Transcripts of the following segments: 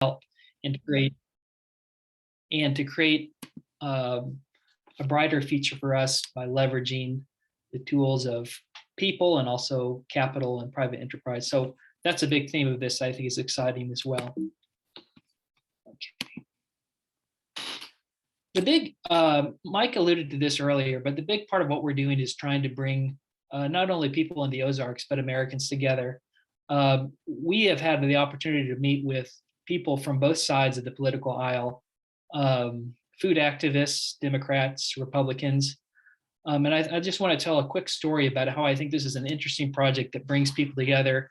help and to create a brighter future for us by leveraging the tools of people and also capital and private enterprise. So that's a big theme of this. I think is exciting as well. Okay. The big, Mike alluded to this earlier, but the big part of what we're doing is trying to bring not only people in the Ozarks, but Americans together. We have had the opportunity to meet with people from both sides of the political aisle, food activists, Democrats, Republicans. And I just want to tell a quick story about how I think this is an interesting project that brings people together.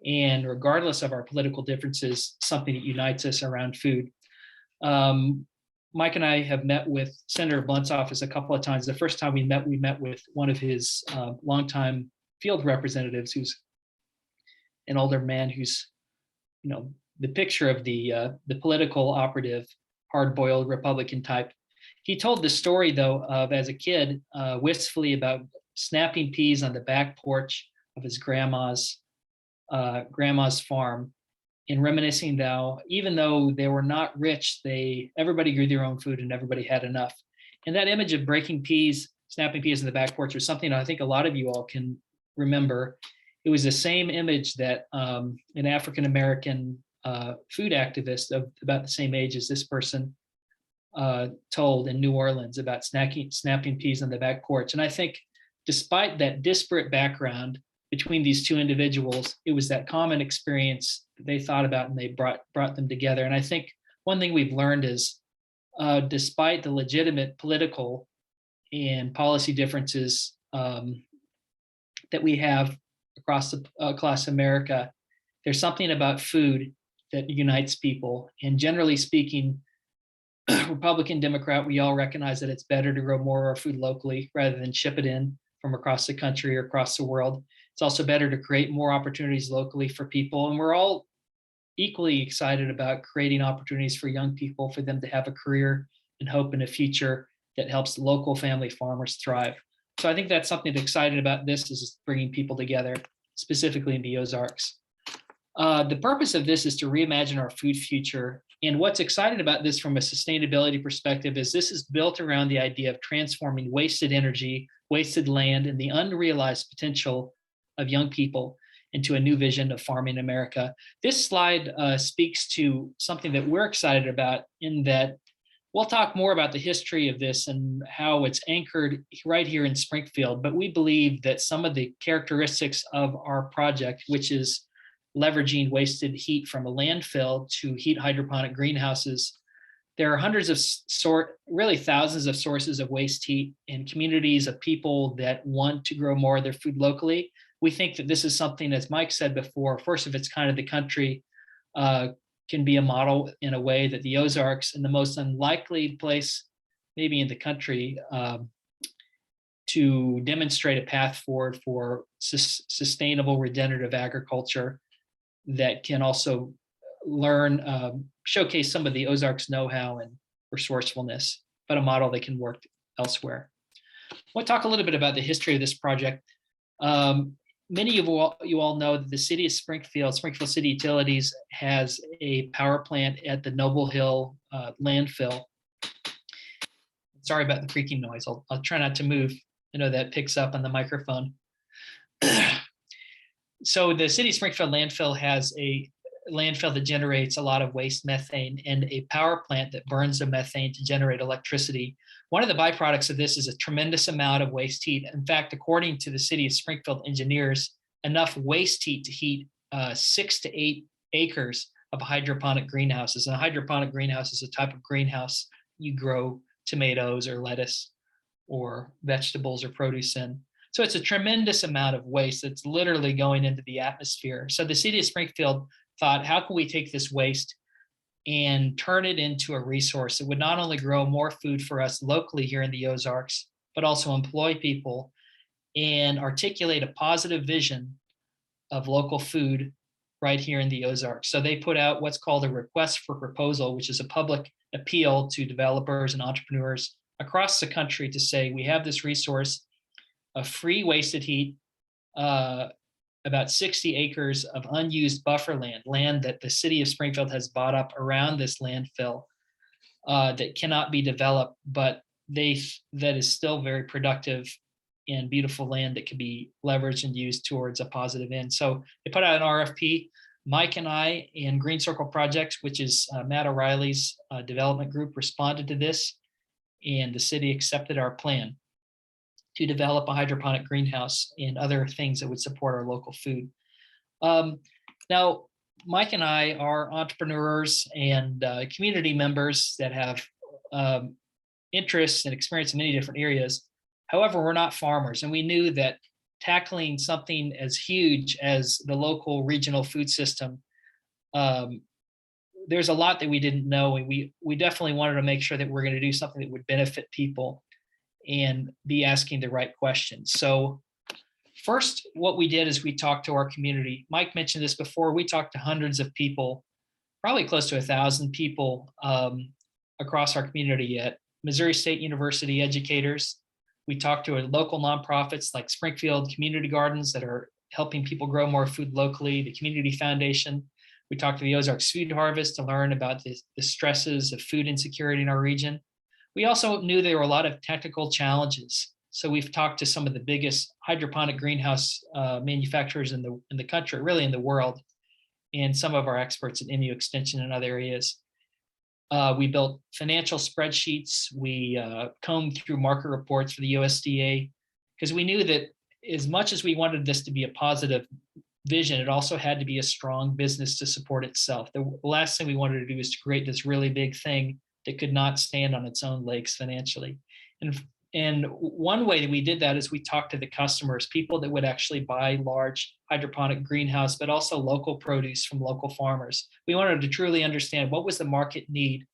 And regardless of our political differences, something that unites us around food. Mike and I have met with Senator Blunt's office a couple of times. The first time we met with one of his longtime field representatives, who's an older man who's, the picture of the political operative, hard-boiled Republican type. He told the story, though, of as a kid, wistfully about snapping peas on the back porch of his grandma's farm, and reminiscing that even though they were not rich, everybody grew their own food and everybody had enough. And that image of breaking peas, snapping peas in the back porch was something I think a lot of you all can remember. It was the same image that an African-American food activist of about the same age as this person told in New Orleans about snapping peas on the back porch. And I think despite that disparate background between these two individuals, it was that common experience that they thought about, and they brought them together. And I think one thing we've learned is, despite the legitimate political and policy differences that we have across America, there's something about food that unites people. And generally speaking, Republican, Democrat, we all recognize that it's better to grow more of our food locally rather than ship it in from across the country or across the world. It's also better to create more opportunities locally for people. And we're all equally excited about creating opportunities for young people, for them to have a career and hope in a future that helps local family farmers thrive. So I think that's something that's exciting about this, is bringing people together, specifically in the Ozarks. The purpose of this is to reimagine our food future. And what's exciting about this from a sustainability perspective is this is built around the idea of transforming wasted energy, wasted land, and the unrealized potential of young people into a new vision of farming America. This slide speaks to something that we're excited about, in that we'll talk more about the history of this and how it's anchored right here in Springfield. But we believe that some of the characteristics of our project, which is leveraging wasted heat from a landfill to heat hydroponic greenhouses, there are hundreds of really thousands of sources of waste heat in communities of people that want to grow more of their food locally. We think that this is something, as Mike said before, first of its kind of the country, can be a model in a way that the Ozarks, in the most unlikely place maybe in the country, to demonstrate a path forward for sustainable regenerative agriculture that can also showcase some of the Ozarks know-how and resourcefulness, but a model that can work elsewhere. I want to talk a little bit about the history of this project. Many of you all know that the city of Springfield City Utilities, has a power plant at the Noble Hill landfill. Sorry about the creaking noise. I'll try not to move. I know that picks up on the microphone. So the city of Springfield landfill has a landfill that generates a lot of waste methane, and a power plant that burns the methane to generate electricity. One of the byproducts of this is a tremendous amount of waste heat. In fact, according to the city of Springfield engineers, enough waste heat to heat 6 to 8 acres of hydroponic greenhouses. And a hydroponic greenhouse is a type of greenhouse you grow tomatoes or lettuce or vegetables or produce in. So it's a tremendous amount of waste that's literally going into the atmosphere. So the city of Springfield thought, how can we take this waste and turn it into a resource that would not only grow more food for us locally here in the Ozarks, but also employ people and articulate a positive vision of local food right here in the Ozarks. So they put out what's called a request for proposal, which is a public appeal to developers and entrepreneurs across the country to say, we have this resource of free wasted heat about 60 acres of unused buffer land, land that the city of Springfield has bought up around this landfill that cannot be developed, but that is still very productive and beautiful land that can be leveraged and used towards a positive end. So they put out an RFP. Mike and I in Green Circle Projects, which is Matt O'Reilly's development group, responded to this, and the city accepted our plan to develop a hydroponic greenhouse and other things that would support our local food. Now, Mike and I are entrepreneurs and community members that have interests and experience in many different areas. However, we're not farmers, and we knew that tackling something as huge as the local regional food system, there's a lot that we didn't know, and we definitely wanted to make sure that we're going to do something that would benefit people and be asking the right questions. So first, what we did is we talked to our community. Mike mentioned this before. We talked to hundreds of people, probably close to 1,000 people across our community at Missouri State University educators. We talked to local nonprofits like Springfield Community Gardens that are helping people grow more food locally, the Community Foundation. We talked to the Ozarks Food Harvest to learn about the stresses of food insecurity in our region. We also knew there were a lot of technical challenges. So we've talked to some of the biggest hydroponic greenhouse manufacturers in the country, really in the world, and some of our experts in MU Extension and other areas. We built financial spreadsheets. We combed through market reports for the USDA, because we knew that as much as we wanted this to be a positive vision, it also had to be a strong business to support itself. The last thing we wanted to do is to create this really big thing that could not stand on its own legs financially. And one way that we did that is we talked to the customers, people that would actually buy large hydroponic greenhouse, but also local produce from local farmers. We wanted to truly understand what was the market need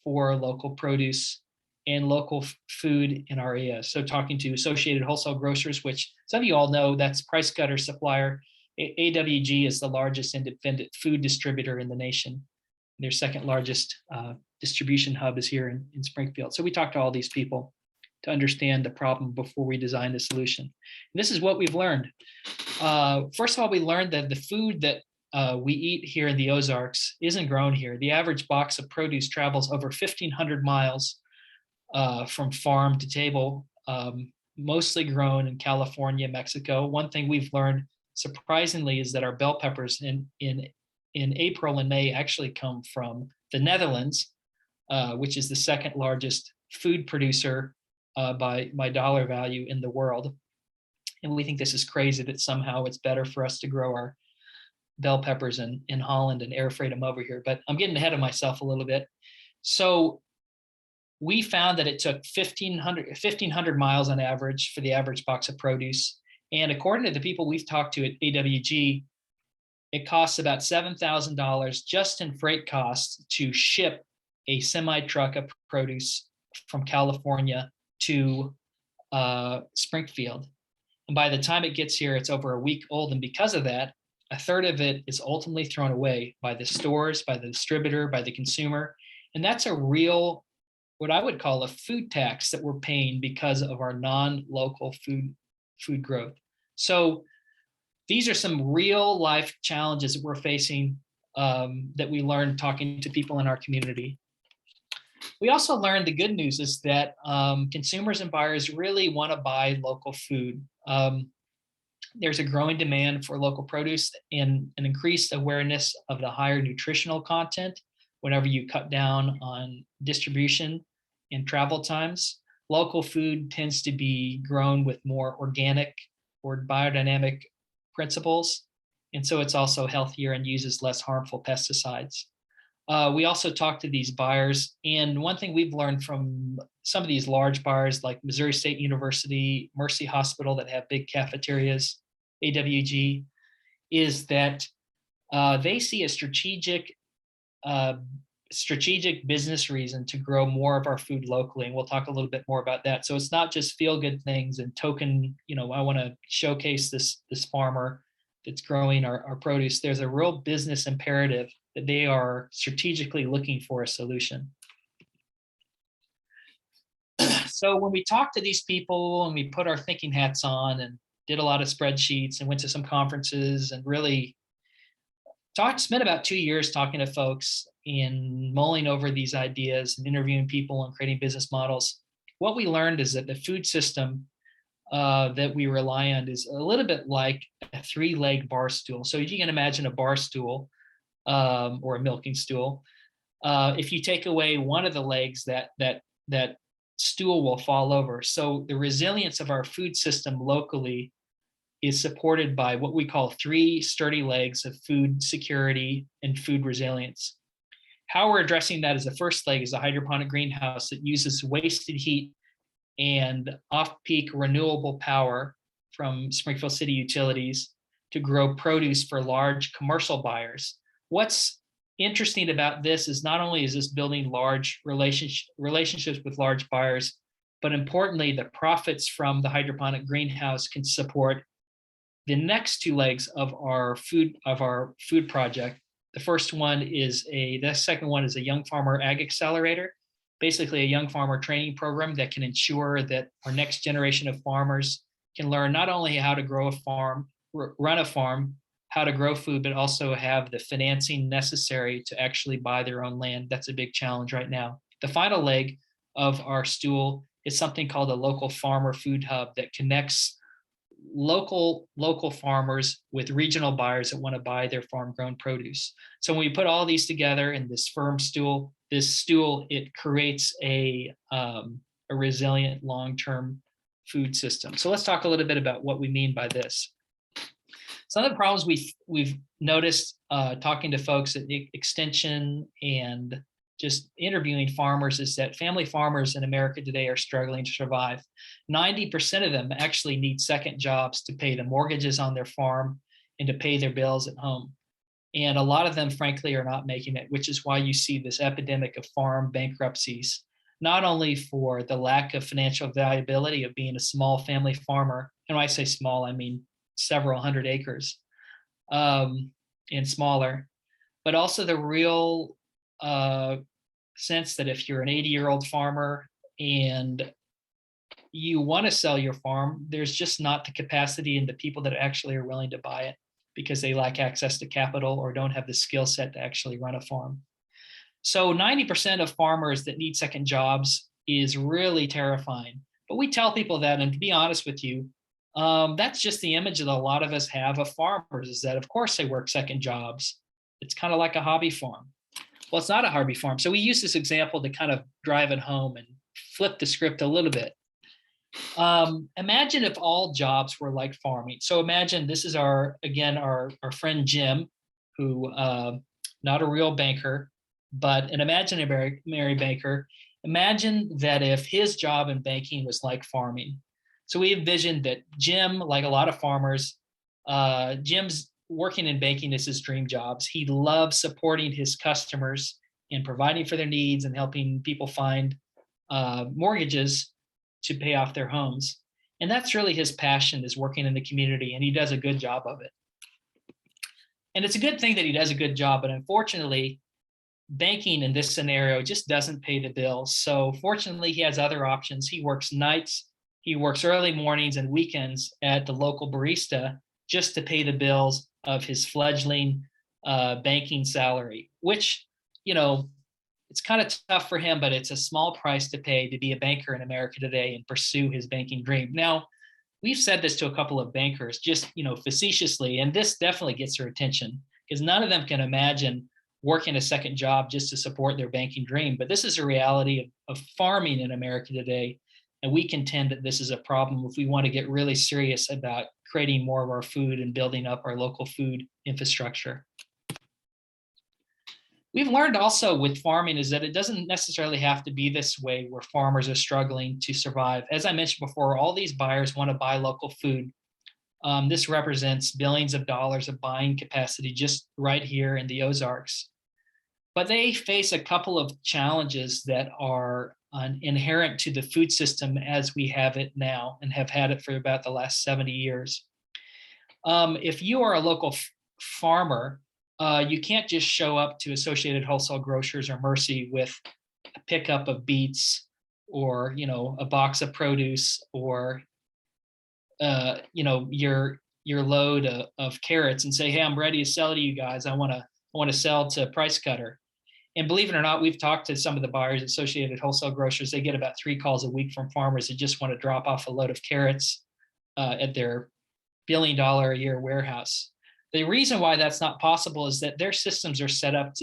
for local produce and local food in our area. So talking to Associated Wholesale Grocers, which some of you all know, that's price cutter supplier. AWG is the largest independent food distributor in the nation. Their second largest distribution hub is here in Springfield. So we talked to all these people to understand the problem before we designed the solution. And this is what we've learned. First of all, we learned that the food that we eat here in the Ozarks isn't grown here. The average box of produce travels over 1,500 miles from farm to table, mostly grown in California, Mexico. One thing we've learned, surprisingly, is that our bell peppers in April and May actually come from the Netherlands, which is the second largest food producer by dollar value in the world. And we think this is crazy that somehow it's better for us to grow our bell peppers in Holland and air freight them over here. But I'm getting ahead of myself a little bit. So we found that it took 1,500 miles on average for the average box of produce. And according to the people we've talked to at AWG, it costs about $7,000 just in freight costs to ship a semi-truck of produce from California to Springfield. And by the time it gets here, it's over a week old. And because of that, a third of it is ultimately thrown away by the stores, by the distributor, by the consumer. And that's a real, what I would call a food tax that we're paying because of our non-local food growth. So these are some real life challenges that we're facing that we learned talking to people in our community. We also learned the good news is that consumers and buyers really want to buy local food. There's a growing demand for local produce and an increased awareness of the higher nutritional content whenever you cut down on distribution and travel times. Local food tends to be grown with more organic or biodynamic principles, and so it's also healthier and uses less harmful pesticides. We also talked to these buyers, and one thing we've learned from some of these large buyers like Missouri State University, Mercy Hospital that have big cafeterias, AWG, is that they see a strategic business reason to grow more of our food locally, and we'll talk a little bit more about that. So it's not just feel-good things and token, I want to showcase this farmer that's growing our produce. There's a real business imperative that they are strategically looking for a solution. So when we talk to these people and we put our thinking hats on and did a lot of spreadsheets and went to some conferences and really spent about 2 years talking to folks and mulling over these ideas and interviewing people and creating business models. What we learned is that the food system that we rely on is a little bit like a three-leg bar stool. So if you can imagine a bar stool or a milking stool, if you take away one of the legs, that stool will fall over. So the resilience of our food system locally is supported by what we call three sturdy legs of food security and food resilience. How we're addressing that as the first leg is a hydroponic greenhouse that uses wasted heat and off-peak renewable power from Springfield City Utilities to grow produce for large commercial buyers. What's interesting about this is not only is this building large relationships with large buyers, but importantly, the profits from the hydroponic greenhouse can support the next two legs of our food project. The second one is a young farmer ag accelerator, basically a young farmer training program that can ensure that our next generation of farmers can learn not only how to grow a farm, run a farm, how to grow food, but also have the financing necessary to actually buy their own land. That's a big challenge right now. The final leg of our stool is something called a local farmer food hub that connects local farmers with regional buyers that want to buy their farm grown produce. So when we put all these together in this stool, it creates a resilient long-term food system. So let's talk a little bit about what we mean by this. Some of the problems we've noticed talking to folks at the Extension and just interviewing farmers is that family farmers in America today are struggling to survive. 90% of them actually need second jobs to pay the mortgages on their farm and to pay their bills at home. And a lot of them, frankly, are not making it, which is why you see this epidemic of farm bankruptcies, not only for the lack of financial viability of being a small family farmer. And when I say small, I mean several hundred acres and smaller, but also the real sense that if you're an 80-year-old farmer and you want to sell your farm, there's just not the capacity and the people that actually are willing to buy it because they lack access to capital or don't have the skill set to actually run a farm. So 90% of farmers that need second jobs is really terrifying. But we tell people that, and to be honest with you, that's just the image that a lot of us have of farmers, is that of course they work second jobs. It's kind of like a hobby farm. Well, it's not a hobby farm. So we use this example to kind of drive it home and flip the script a little bit. Imagine if all jobs were like farming. So imagine this is our friend Jim, who not a real banker, but an imaginary banker. Imagine that if his job in banking was like farming. So we envisioned that Jim, like a lot of farmers, Jim's working in banking is his dream jobs. He loves supporting his customers and providing for their needs and helping people find mortgages to pay off their homes. And that's really his passion, is working in the community, and he does a good job of it. And it's a good thing that he does a good job, but unfortunately, banking in this scenario just doesn't pay the bills. So fortunately, he has other options. He works nights, he works early mornings and weekends at the local barista just to pay the bills of his fledgling banking salary, which, it's kind of tough for him, but it's a small price to pay to be a banker in America today and pursue his banking dream. Now, we've said this to a couple of bankers, just, facetiously, and this definitely gets their attention because none of them can imagine working a second job just to support their banking dream. But this is a reality of farming in America today. And we contend that this is a problem if we want to get really serious about creating more of our food and building up our local food infrastructure. We've learned also with farming is that it doesn't necessarily have to be this way where farmers are struggling to survive. As I mentioned before, all these buyers want to buy local food. This represents billions of dollars of buying capacity just right here in the Ozarks. But they face a couple of challenges that are inherent to the food system as we have it now and have had it for about the last 70 years. If you are a local farmer, you can't just show up to Associated Wholesale Grocers or Mercy with a pickup of beets or, a box of produce or your load of carrots and say, hey, I'm ready to sell to you guys. I want to sell to Price Cutter. And believe it or not, we've talked to some of the buyers associated wholesale grocers. They get about 3 calls a week from farmers that just want to drop off a load of carrots at their $1 billion a year warehouse. The reason why that's not possible is that their systems are not set up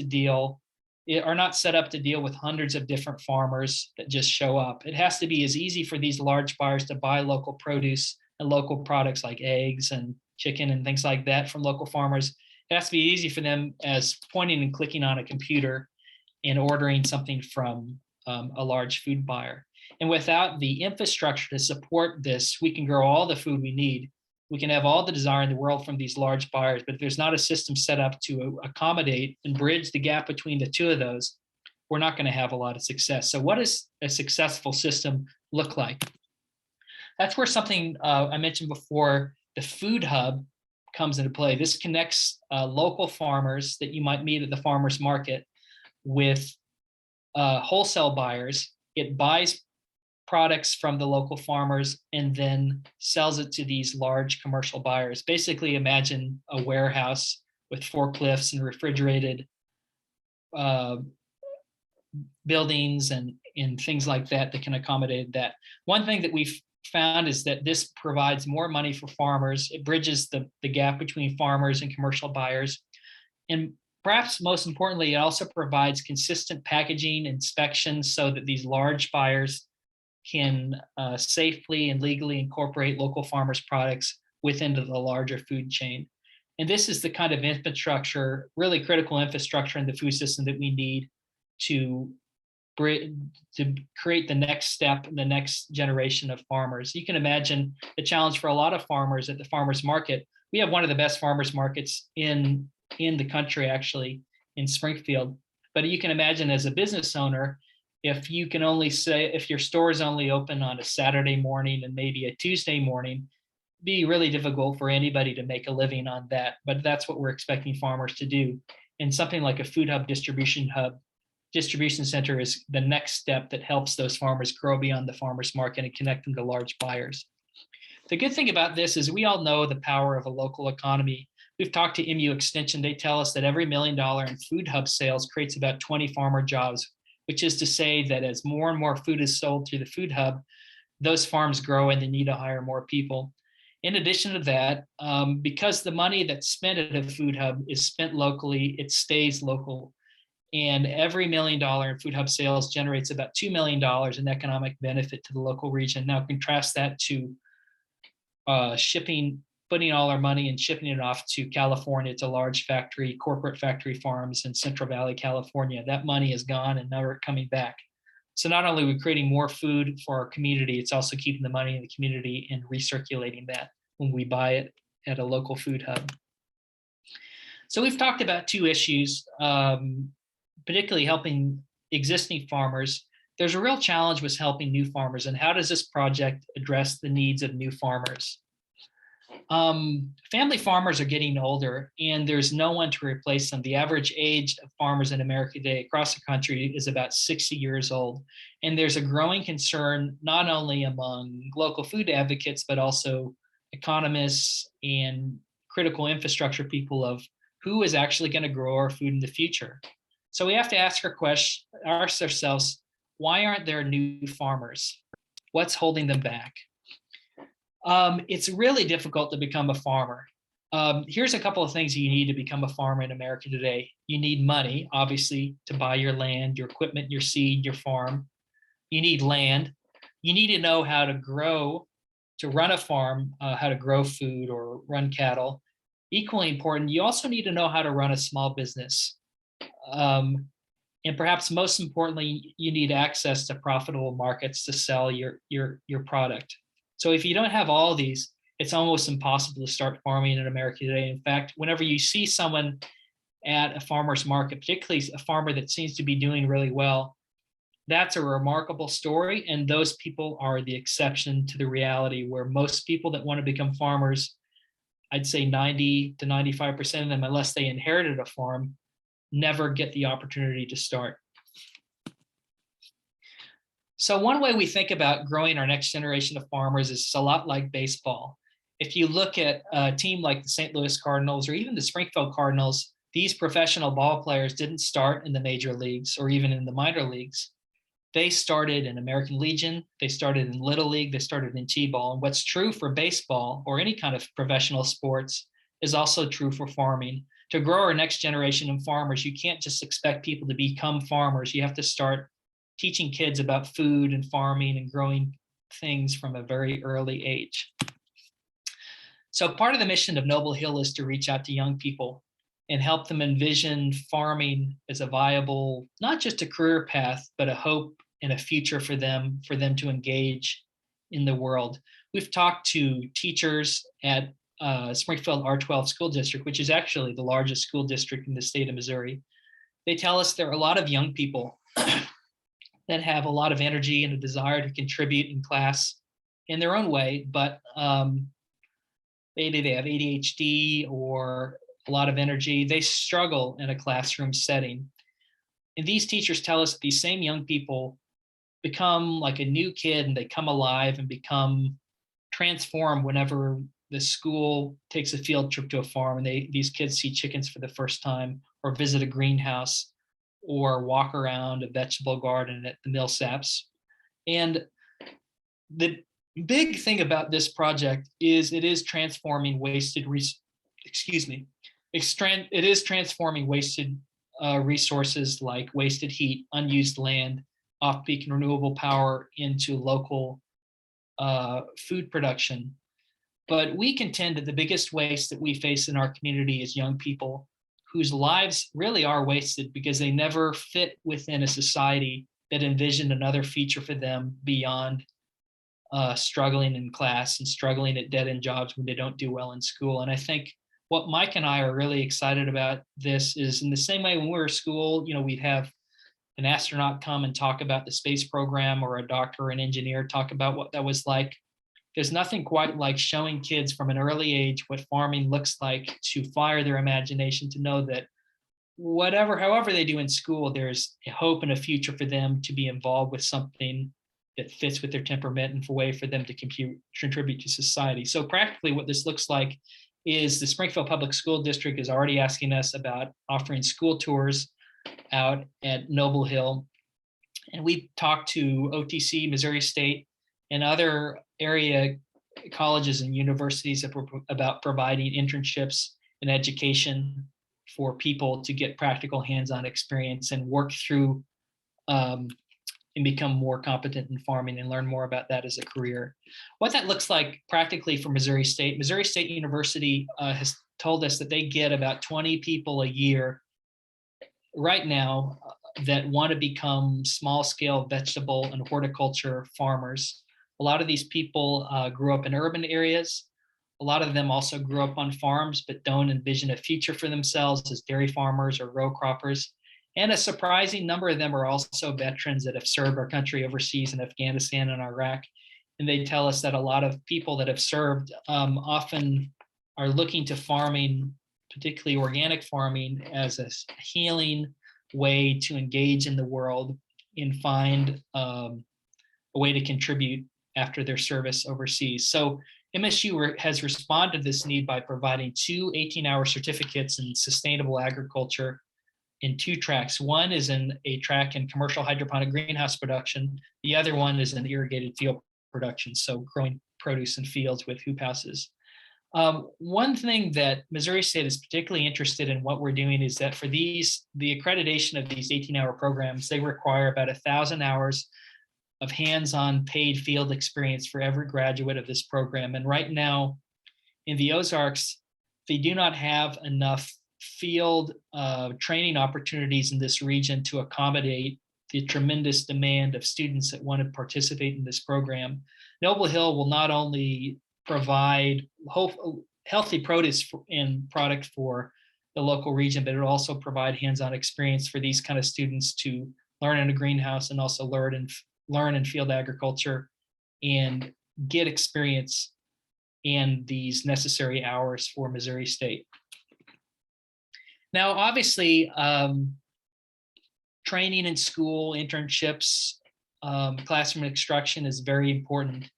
to deal with hundreds of different farmers that just show up. It has to be as easy for these large buyers to buy local produce and local products like eggs and chicken and things like that from local farmers. It has to be easy for them as pointing and clicking on a computer and ordering something from a large food buyer. And without the infrastructure to support this, we can grow all the food we need. We can have all the desire in the world from these large buyers, but if there's not a system set up to accommodate and bridge the gap between the two of those, we're not going to have a lot of success. So what does a successful system look like? That's where something I mentioned before, the food hub, comes into play. This connects local farmers that you might meet at the farmers market with wholesale buyers. It buys products from the local farmers and then sells it to these large commercial buyers. Basically, imagine a warehouse with forklifts and refrigerated buildings and things like that that can accommodate that. One thing that we've found is that this provides more money for farmers. It bridges the gap between farmers and commercial buyers. And perhaps most importantly, it also provides consistent packaging inspections so that these large buyers can safely and legally incorporate local farmers' products within the larger food chain. And this is the kind of infrastructure, really critical infrastructure in the food system that we need to create the next step, the next generation of farmers. You can imagine the challenge for a lot of farmers at the farmers market. We have one of the best farmers markets in the country, actually, in Springfield. But you can imagine as a business owner, if you can only say, if your store is only open on a Saturday morning and maybe a Tuesday morning, it'd be really difficult for anybody to make a living on that. But that's what we're expecting farmers to do. And something like a food hub, distribution center is the next step that helps those farmers grow beyond the farmers market and connect them to large buyers. The good thing about this is we all know the power of a local economy. We've talked to MU Extension. They tell us that every $1 million in food hub sales creates about 20 farmer jobs, which is to say that as more and more food is sold through the food hub, those farms grow and they need to hire more people. In addition to that, because the money that's spent at a food hub is spent locally, it stays local. And every $1 million in food hub sales generates about $2 million in economic benefit to the local region. Now contrast that to putting all our money and shipping it off to California to large corporate factory farms in Central Valley, California. That money is gone and never coming back. So not only are we creating more food for our community, it's also keeping the money in the community and recirculating that when we buy it at a local food hub. So we've talked about 2 issues, particularly helping existing farmers. There's a real challenge with helping new farmers, and how does this project address the needs of new farmers? Family farmers are getting older and there's no one to replace them. The average age of farmers in America today across the country is about 60 years old. And there's a growing concern, not only among local food advocates, but also economists and critical infrastructure people of who is actually going to grow our food in the future. So we have to ask ourselves, why aren't there new farmers? What's holding them back? It's really difficult to become a farmer. Here's a couple of things you need to become a farmer in America today. You need money, obviously, to buy your land, your equipment, your seed, your farm. You need land. You need to know how to grow, to run a farm, how to grow food or run cattle. Equally important, you also need to know how to run a small business. And perhaps most importantly, you need access to profitable markets to sell your product. So if you don't have all these, it's almost impossible to start farming in America today. In fact, whenever you see someone at a farmer's market, particularly a farmer that seems to be doing really well, that's a remarkable story. And those people are the exception to the reality, where most people that want to become farmers, I'd say 90 to 95% of them, unless they inherited a farm, never get the opportunity to start. So one way we think about growing our next generation of farmers is a lot like baseball. if you look at a team like the St. Louis Cardinals or even the Springfield Cardinals, these professional ball players didn't start in the major leagues or even in the minor leagues. They started in American Legion, they started in Little League, they started in T-ball. And what's true for baseball or any kind of professional sports is also true for farming. To grow our next generation of farmers, you can't just expect people to become farmers. You have to start teaching kids about food and farming and growing things from a very early age. So part of the mission of Noble Hill is to reach out to young people and help them envision farming as a viable, not just a career path, but a hope and a future for them to engage in the world. We've talked to teachers at Springfield R12 School District, which is actually the largest school district in the state of Missouri. They tell us there are a lot of young people that have a lot of energy and a desire to contribute in class in their own way, but maybe they have ADHD or a lot of energy. They struggle in a classroom setting. And these teachers tell us that these same young people become like a new kid and they come alive and become transformed whenever the school takes a field trip to a farm and these kids see chickens for the first time or visit a greenhouse or walk around a vegetable garden at the Millsaps. And the big thing about this project is it is transforming wasted it is transforming wasted resources like wasted heat, unused land, off-peak and renewable power into local food production. But we contend that the biggest waste that we face in our community is young people whose lives really are wasted because they never fit within a society that envisioned another future for them beyond struggling in class and struggling at dead-end jobs when they don't do well in school. And I think what Mike and I are really excited about this is in the same way when we were at school, we'd have an astronaut come and talk about the space program or a doctor or an engineer talk about what that was like. There's nothing quite like showing kids from an early age what farming looks like to fire their imagination, to know that however they do in school, there's a hope and a future for them to be involved with something that fits with their temperament and a way for them to contribute to society. So practically what this looks like is the Springfield Public School District is already asking us about offering school tours out at Noble Hill. And we talked to OTC, Missouri State, and other area colleges and universities about providing internships and education for people to get practical hands-on experience and work through and become more competent in farming and learn more about that as a career. What that looks like practically for Missouri State University has told us that they get about 20 people a year right now that want to become small-scale vegetable and horticulture farmers. A lot of these people grew up in urban areas. A lot of them also grew up on farms, but don't envision a future for themselves as dairy farmers or row croppers. And a surprising number of them are also veterans that have served our country overseas in Afghanistan and Iraq. And they tell us that a lot of people that have served often are looking to farming, particularly organic farming, as a healing way to engage in the world and find a way to contribute after their service overseas. So MSU has responded to this need by providing 2 18-hour certificates in sustainable agriculture in 2 tracks. One is in a track in commercial hydroponic greenhouse production. The other one is in irrigated field production, so growing produce in fields with hoop houses. One thing that Missouri State is particularly interested in what we're doing is that for the accreditation of these 18-hour programs, they require about 1,000 hours of hands-on paid field experience for every graduate of this program. And right now in the Ozarks, they do not have enough field training opportunities in this region to accommodate the tremendous demand of students that want to participate in this program. Noble Hill will not only provide healthy produce and product for the local region, but it will also provide hands-on experience for these kind of students to learn in a greenhouse and also learn in field agriculture and get experience in these necessary hours for Missouri State. Now, obviously, training in school, internships, classroom instruction is very important.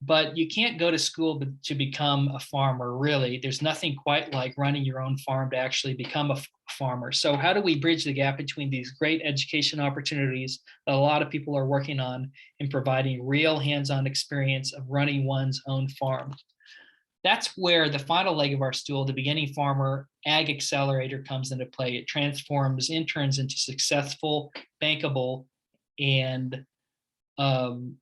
but you can't go to school to become a farmer, really. There's nothing quite like running your own farm to actually become a farmer. So how do we bridge the gap between these great education opportunities that a lot of people are working on and providing real hands-on experience of running one's own farm? That's where the final leg of our stool, the beginning farmer ag accelerator, comes into play. It transforms interns into successful, bankable, and um,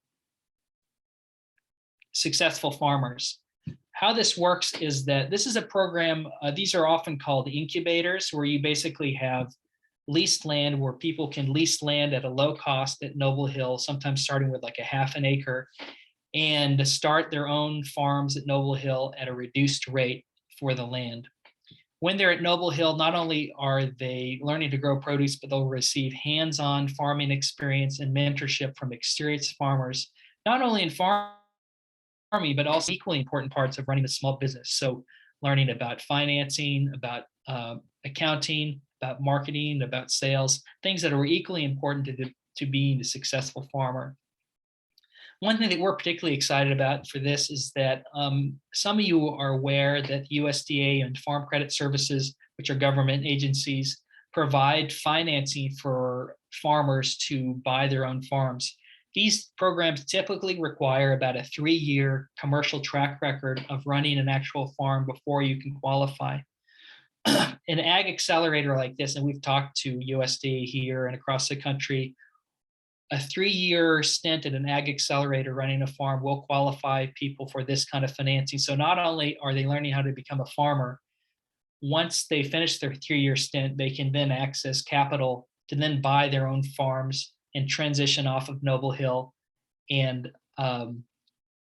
successful farmers. How this works is that this is a program, these are often called incubators, where you basically have leased land where people can lease land at a low cost at Noble Hill, sometimes starting with like a half an acre, and start their own farms at Noble Hill at a reduced rate for the land. When they're at Noble Hill, not only are they learning to grow produce, but they'll receive hands-on farming experience and mentorship from experienced farmers, not only in farming, but also equally important parts of running a small business. So learning about financing, about accounting, about marketing, about sales, things that are equally important to being a successful farmer. One thing that we're particularly excited about for this is that some of you are aware that USDA and Farm Credit Services, which are government agencies, provide financing for farmers to buy their own farms. These programs typically require about a 3-year commercial track record of running an actual farm before you can qualify. An ag accelerator like this, and we've talked to USDA here and across the country, a 3-year stint at an ag accelerator running a farm will qualify people for this kind of financing. So not only are they learning how to become a farmer, once they finish their 3-year stint, they can then access capital to then buy their own farms and transition off of Noble Hill and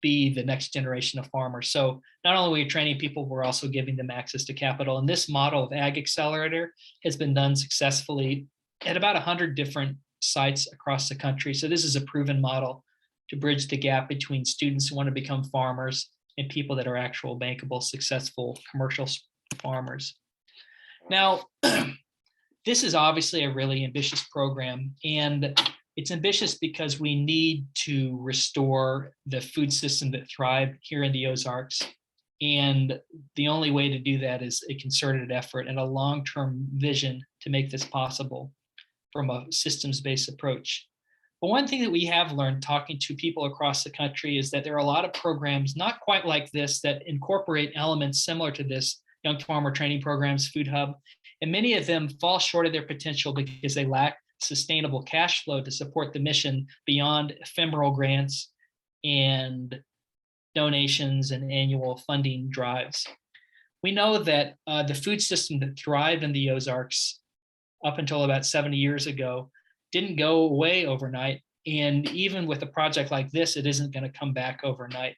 be the next generation of farmers. So not only are we training people, we're also giving them access to capital. And this model of ag accelerator has been done successfully at about 100 different sites across the country. So this is a proven model to bridge the gap between students who want to become farmers and people that are actual bankable, successful commercial farmers. Now, this is obviously a really ambitious program, and it's ambitious because we need to restore the food system that thrived here in the Ozarks. And the only way to do that is a concerted effort and a long-term vision to make this possible from a systems-based approach. But one thing that we have learned talking to people across the country is that there are a lot of programs, not quite like this, that incorporate elements similar to this, young farmer training programs, Food Hub, and many of them fall short of their potential because they lack sustainable cash flow to support the mission beyond ephemeral grants and donations and annual funding drives. We know that the food system that thrived in the Ozarks up until about 70 years ago didn't go away overnight. And even with a project like this, it isn't going to come back overnight.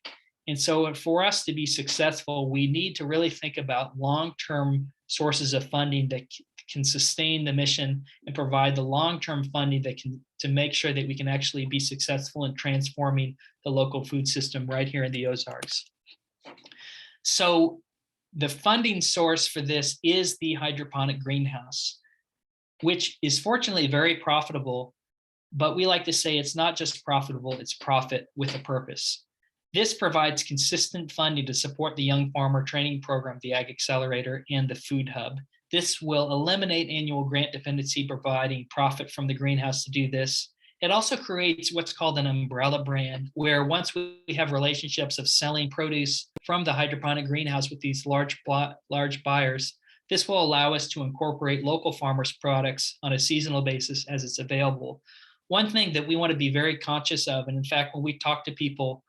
And so for us to be successful, we need to really think about long-term sources of funding that can sustain the mission and provide the long-term funding that can to make sure that we can actually be successful in transforming the local food system right here in the Ozarks. So the funding source for this is the hydroponic greenhouse, which is fortunately very profitable, but we like to say it's not just profitable, it's profit with a purpose. This provides consistent funding to support the Young Farmer Training Program, the Ag Accelerator, and the Food Hub. This will eliminate annual grant dependency, providing profit from the greenhouse to do this. It also creates what's called an umbrella brand, where once we have relationships of selling produce from the hydroponic greenhouse with these large buyers, this will allow us to incorporate local farmers' products on a seasonal basis as it's available. One thing that we want to be very conscious of, and in fact, when we talk to people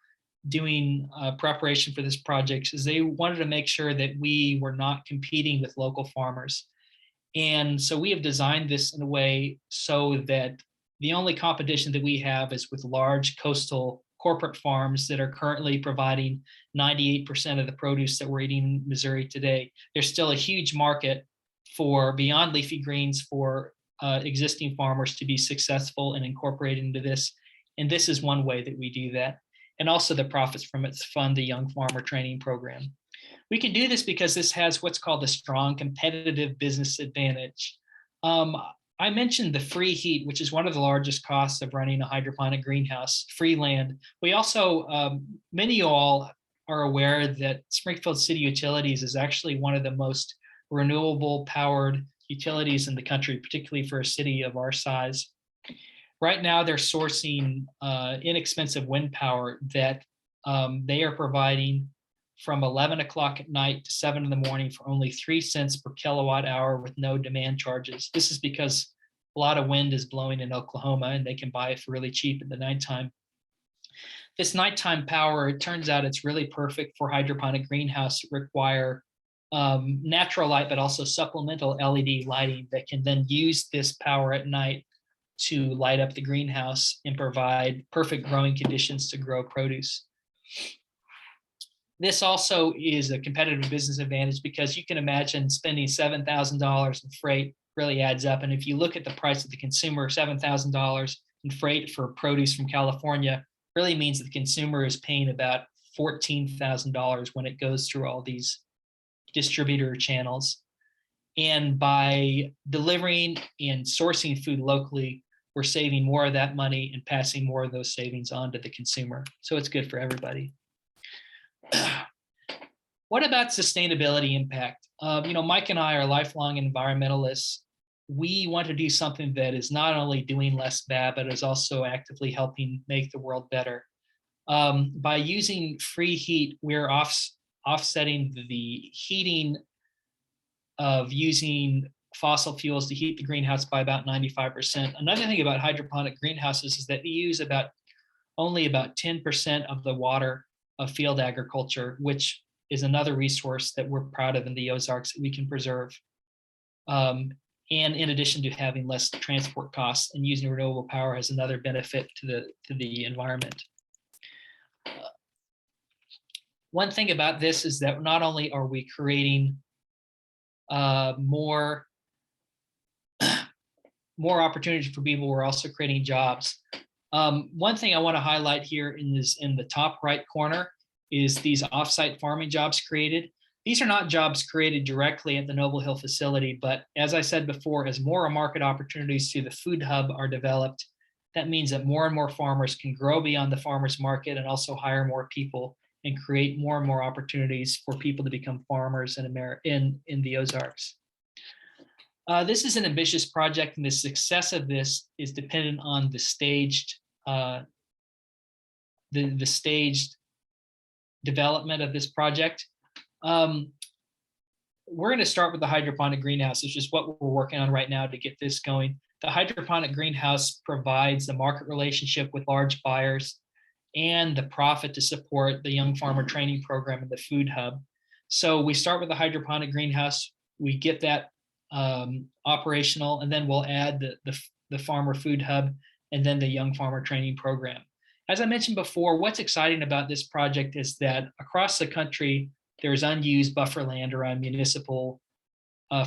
doing preparation for this project, is they wanted to make sure that we were not competing with local farmers. And so we have designed this in a way so that the only competition that we have is with large coastal corporate farms that are currently providing 98% of the produce that we're eating in Missouri today. There's still a huge market for beyond leafy greens for existing farmers to be successful and incorporated into this. And this is one way that we do that. And also the profits from it fund the Young Farmer Training Program. We can do this because this has what's called a strong competitive business advantage. I mentioned the free heat, which is one of the largest costs of running a hydroponic greenhouse, free land. We also, many of you all are aware that Springfield City Utilities is actually one of the most renewable powered utilities in the country, particularly for a city of our size. Right now, they're sourcing inexpensive wind power that they are providing from 11 o'clock at night to 7 in the morning for only 3 cents per kilowatt hour with no demand charges. This is because a lot of wind is blowing in Oklahoma and they can buy it for really cheap at the nighttime. This nighttime power, it turns out it's really perfect for hydroponic greenhouse that require natural light, but also supplemental LED lighting that can then use this power at night to light up the greenhouse and provide perfect growing conditions to grow produce. This also is a competitive business advantage because you can imagine spending $7,000 in freight really adds up. And if you look at the price of the consumer, $7,000 in freight for produce from California really means that the consumer is paying about $14,000 when it goes through all these distributor channels. And by delivering and sourcing food locally, we're saving more of that money and passing more of those savings on to the consumer. So it's good for everybody. What about sustainability impact? Mike and I are lifelong environmentalists. We want to do something that is not only doing less bad, but is also actively helping make the world better. By using free heat, we're offsetting the heating of using fossil fuels to heat the greenhouse by about 95%. Another thing about hydroponic greenhouses is that they use only about 10% of the water of field agriculture, which is another resource that we're proud of in the Ozarks that we can preserve. And in addition to having less transport costs, and using renewable power has another benefit to the environment. One thing about this is that not only are we creating more opportunities for people, we're also creating jobs. One thing I want to highlight here in the top right corner is these offsite farming jobs created. These are not jobs created directly at the Noble Hill facility, but as I said before, as more market opportunities through the food hub are developed, that means that more and more farmers can grow beyond the farmers market and also hire more people and create more and more opportunities for people to become farmers in the Ozarks. This is an ambitious project, and the success of this is dependent on the staged development of this project. We're going to start with the hydroponic greenhouse, which is what we're working on right now to get this going. The hydroponic greenhouse provides the market relationship with large buyers and the profit to support the young farmer training program and the food hub. So we start with the hydroponic greenhouse, we get that operational, and then we'll add the farmer food hub and then the young farmer training program. As I mentioned before, what's exciting about this project is that across the country, there's unused buffer land around municipal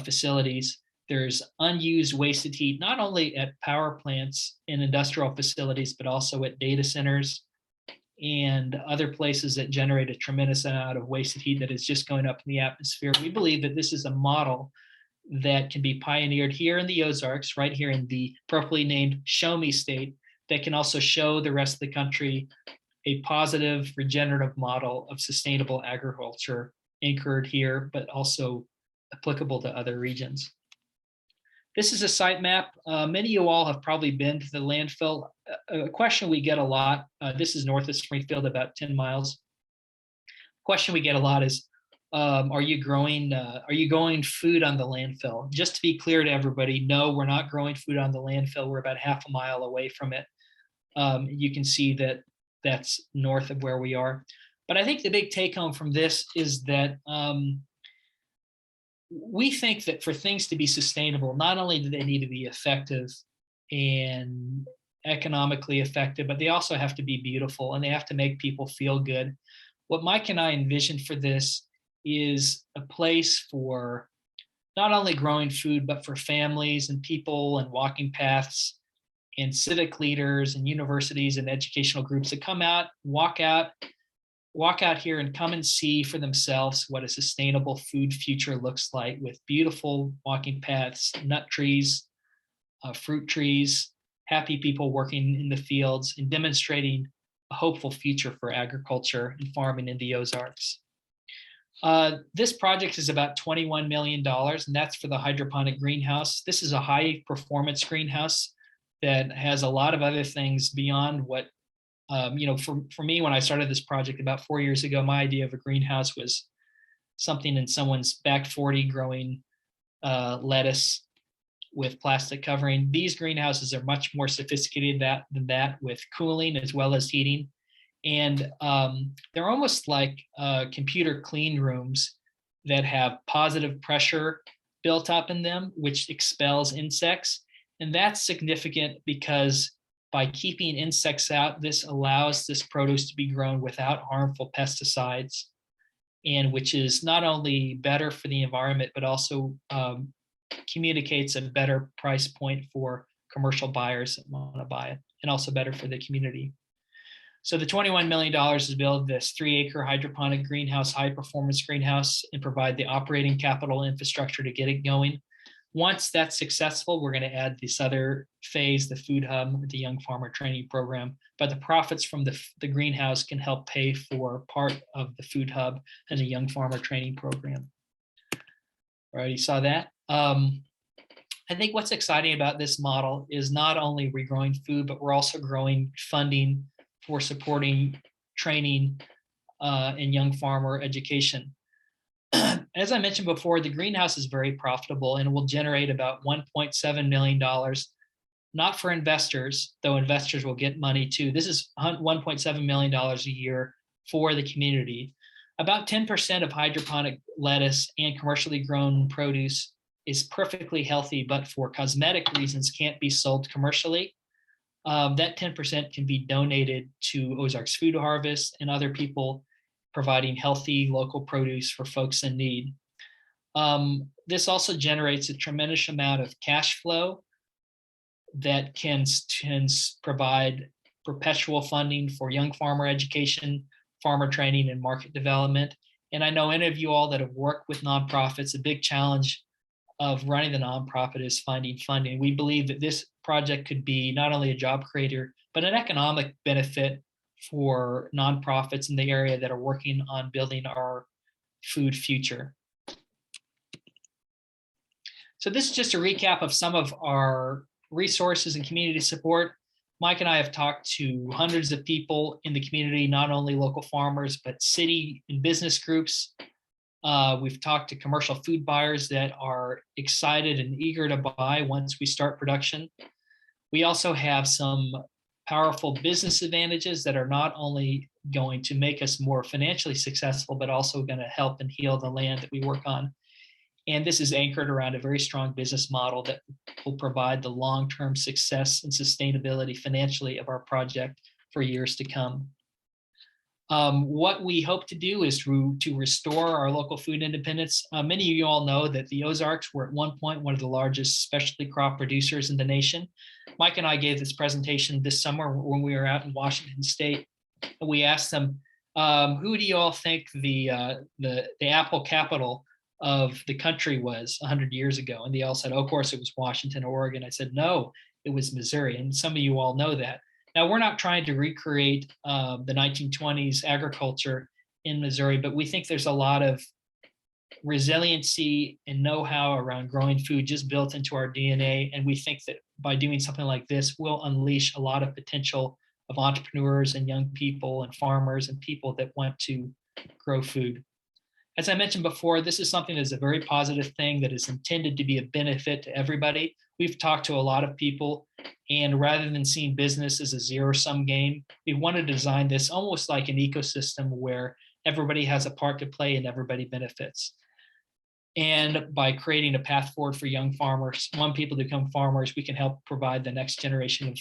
facilities. There's unused wasted heat, not only at power plants and industrial facilities, but also at data centers and other places that generate a tremendous amount of wasted heat that is just going up in the atmosphere. We believe that this is a model that can be pioneered here in the Ozarks, right here in the appropriately named Show Me State, that can also show the rest of the country a positive regenerative model of sustainable agriculture anchored here, but also applicable to other regions. This is a site map. Many of you all have probably been to the landfill. A question we get a lot, this is north of Springfield, about 10 miles. Question we get a lot is, are you growing food on the landfill? Just to be clear to everybody, no, we're not growing food on the landfill. We're about half a mile away from it. You can see that that's north of where we are. But I think the big take home from this is that we think that for things to be sustainable, not only do they need to be effective and economically effective, but they also have to be beautiful and they have to make people feel good. What Mike and I envisioned for this is a place for not only growing food, but for families and people and walking paths and civic leaders and universities and educational groups that come out, walk out here and come and see for themselves what a sustainable food future looks like, with beautiful walking paths, nut trees, fruit trees, happy people working in the fields, and demonstrating a hopeful future for agriculture and farming in the Ozarks. This project is about $21 million, and that's for the hydroponic greenhouse. This is a high performance greenhouse that has a lot of other things beyond what, for me, when I started this project about 4 years ago, my idea of a greenhouse was something in someone's back 40 growing lettuce with plastic covering. These greenhouses are much more sophisticated than that, with cooling as well as heating. And they're almost like computer clean rooms that have positive pressure built up in them, which expels insects. And that's significant because by keeping insects out, this allows this produce to be grown without harmful pesticides, and which is not only better for the environment, but also communicates a better price point for commercial buyers that want to buy it, and also better for the community. So the $21 million is to build this 3-acre hydroponic greenhouse, high performance greenhouse, and provide the operating capital infrastructure to get it going. Once that's successful, we're going to add this other phase, the food hub, the young farmer training program. But the profits from the greenhouse can help pay for part of the food hub and the young farmer training program. Already saw that. I think what's exciting about this model is not only are we growing food, but we're also growing funding for supporting training and young farmer education. As I mentioned before, the greenhouse is very profitable and will generate about $1.7 million, not for investors, though investors will get money too. This is $1.7 million a year for the community. About 10% of hydroponic lettuce and commercially grown produce is perfectly healthy, but for cosmetic reasons can't be sold commercially. That 10% can be donated to Ozarks Food Harvest and other people providing healthy local produce for folks in need. This also generates a tremendous amount of cash flow that can provide perpetual funding for young farmer education, farmer training, and market development. And I know any of you all that have worked with nonprofits, a big challenge of running the nonprofit is finding funding. We believe that this project could be not only a job creator, but an economic benefit for nonprofits in the area that are working on building our food future. So this is just a recap of some of our resources and community support. Mike and I have talked to hundreds of people in the community, not only local farmers, but city and business groups. We've talked to commercial food buyers that are excited and eager to buy once we start production. We also have some powerful business advantages that are not only going to make us more financially successful, but also going to help and heal the land that we work on. And this is anchored around a very strong business model that will provide the long-term success and sustainability financially of our project for years to come. What we hope to do is to restore our local food independence. Many of you all know that the Ozarks were at one point one of the largest specialty crop producers in the nation. Mike and I gave this presentation this summer when we were out in Washington State. We asked them, who do you all think the apple capital of the country was 100 years ago? And they all said, oh, of course, it was Washington, Oregon. I said, no, it was Missouri. And some of you all know that. Now, we're not trying to recreate the 1920s agriculture in Missouri, but we think there's a lot of resiliency and know-how around growing food just built into our DNA. And we think that by doing something like this, we'll unleash a lot of potential of entrepreneurs and young people and farmers and people that want to grow food. As I mentioned before, this is something that's a very positive thing that is intended to be a benefit to everybody. We've talked to a lot of people, and rather than seeing business as a zero-sum game, we want to design this almost like an ecosystem where everybody has a part to play and everybody benefits. And by creating a path forward for young farmers, people to become farmers, we can help provide the next generation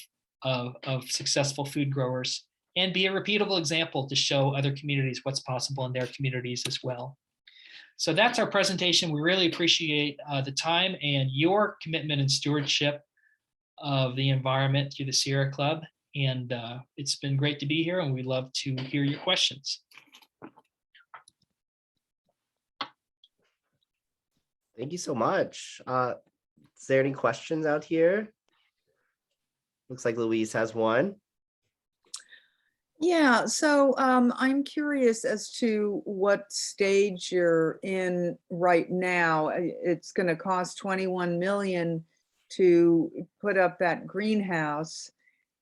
of successful food growers and be a repeatable example to show other communities what's possible in their communities as well. So that's our presentation. We really appreciate the time and your commitment and stewardship of the environment through the Sierra Club. And it's been great to be here, and we'd love to hear your questions. Thank you so much. Is there any questions out here? Looks like Louise has one. Yeah, so I'm curious as to what stage you're in right now. It's going to cost 21 million to put up that greenhouse,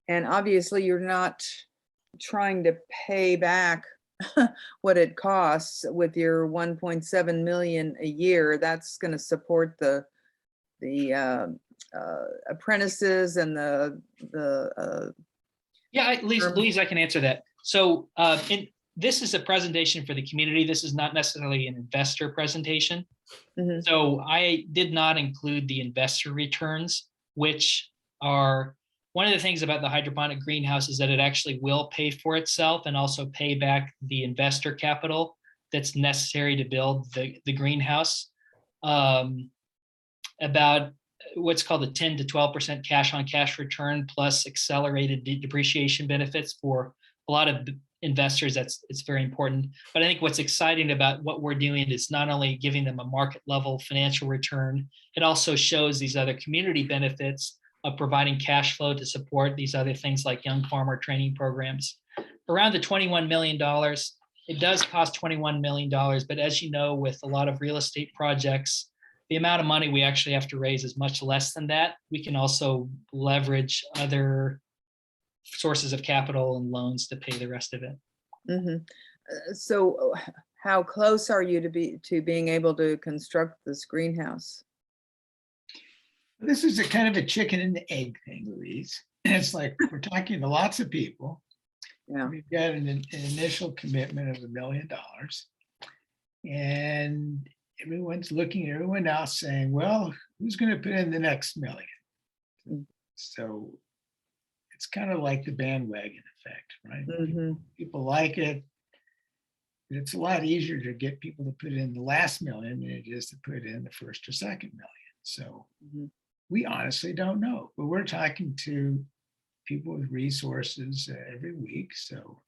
and obviously you're not trying to pay back what it costs with your 1.7 million a year. That's going to support the apprentices and the Yeah, Louise, I can answer that. So this is a presentation for the community. This is not necessarily an investor presentation. Mhm. So I did not include the investor returns, which are one of the things about the hydroponic greenhouse is that it actually will pay for itself and also pay back the investor capital that's necessary to build the greenhouse. About what's called a 10 to 12% cash on cash return plus accelerated depreciation benefits for a lot of investors. It's very important. But I think what's exciting about what we're doing is not only giving them a market level financial return, it also shows these other community benefits of providing cash flow to support these other things like young farmer training programs. Around the $21 million, it does cost $21 million, but as you know, with a lot of real estate projects, the amount of money we actually have to raise is much less than that. We can also leverage other sources of capital and loans to pay the rest of it. Mhm. So how close are you to being able to construct this greenhouse? This is a kind of a chicken and the egg thing, Louise. It's like we're talking to lots of people. Yeah. We've got an initial commitment of $1 million. And everyone's looking at everyone else saying, well, who's going to put in the next million? Mm. So it's kind of like the bandwagon effect, right? Mhm. People like it. But it's a lot easier to get people to put in the last million than it is to put in the first or second million. So Mhm. we honestly don't know, but we're talking to people with resources every week. So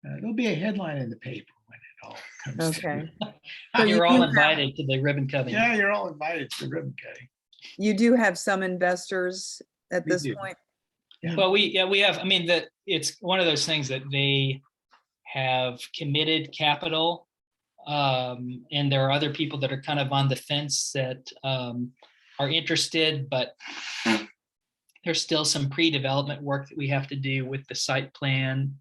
there'll be a headline in the paper when it all comes Okay. to. So You're all do invited to the ribbon cutting. Yeah, you're all invited to the ribbon cutting. You do have some investors at We this do. point? Yeah. Well, we have, I mean, it's one of those things that they have committed capital. And there are other people that are kind of on the fence that are interested, but there's still some pre-development work that we have to do with the site plan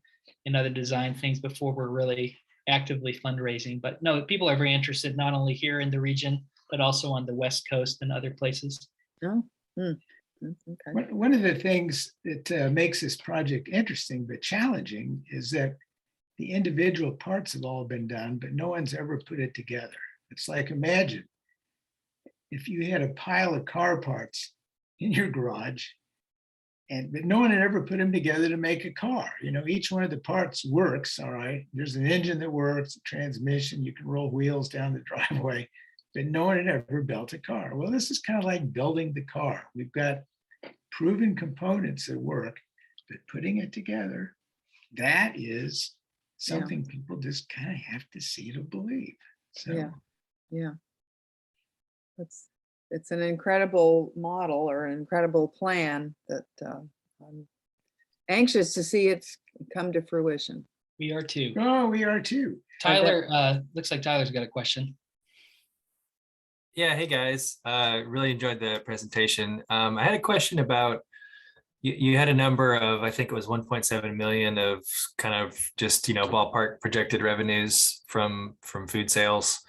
and other design things before we're really actively fundraising. But no, people are very interested, not only here in the region, but also on the West Coast and other places. Oh. Okay. One of the things that makes this project interesting but challenging is that the individual parts have all been done, but no one's ever put it together. It's like, imagine if you had a pile of car parts in your garage, but no one had ever put them together to make a car. You know, each one of the parts works, all right? There's an engine that works, a transmission, you can roll wheels down the driveway, but no one had ever built a car. Well, this is kind of like building the car. We've got proven components that work, but putting it together, that is something people just kind of have to see to believe. So Yeah. It's an incredible model or an incredible plan that I'm anxious to see it come to fruition. We are too. oh, we are too. Tyler, looks like Tyler's got a question. Yeah, hey guys, really enjoyed the presentation. I had a question about, you had a number of, I think it was 1.7 million of kind of just, ballpark projected revenues from food sales.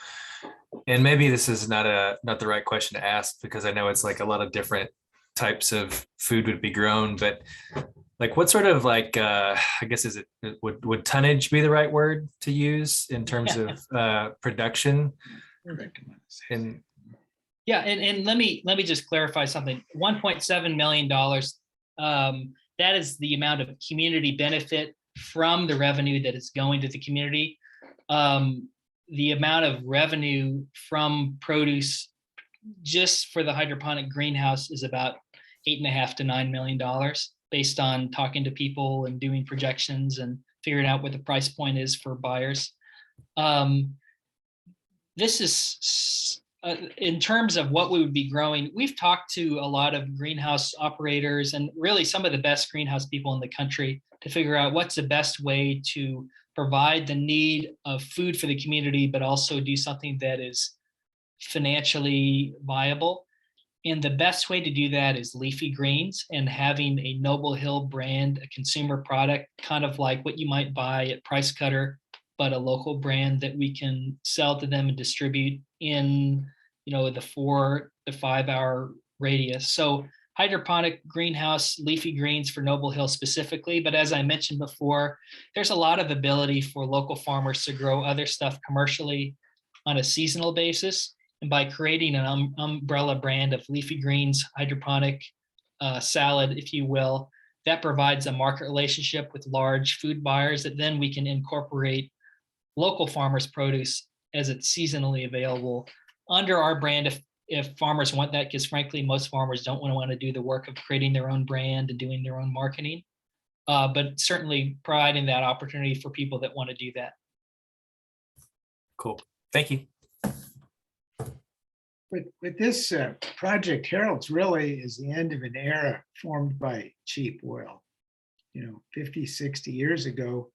And maybe this is not the right question to ask because I know it's like a lot of different types of food would be grown, but like what sort of like, I guess, would tonnage be the right word to use in terms of production? And Yeah, and let me just clarify something. $1.7 million, that is the amount of community benefit from the revenue that is going to the community. The amount of revenue from produce just for the hydroponic greenhouse is about $8.5 to $9 million based on talking to people and doing projections and figuring out what the price point is for buyers. This is in terms of what we would be growing, we've talked to a lot of greenhouse operators and really some of the best greenhouse people in the country to figure out what's the best way to provide the need of food for the community, but also do something that is financially viable. And the best way to do that is leafy greens and having a Noble Hill brand, a consumer product, kind of like what you might buy at Price Cutter, but a local brand that we can sell to them and distribute in, the 4 to 5 hour radius. So hydroponic greenhouse, leafy greens for Noble Hill specifically. But as I mentioned before, there's a lot of ability for local farmers to grow other stuff commercially on a seasonal basis. And by creating an umbrella brand of leafy greens, hydroponic salad, if you will, that provides a market relationship with large food buyers that then we can incorporate local farmers' produce as it's seasonally available under our brand if farmers want that, because frankly, most farmers don't want to do the work of creating their own brand and doing their own marketing. But certainly providing that opportunity for people that want to do that. Cool. Thank you. With this project heralds really is the end of an era formed by cheap oil. 50, 60 years ago,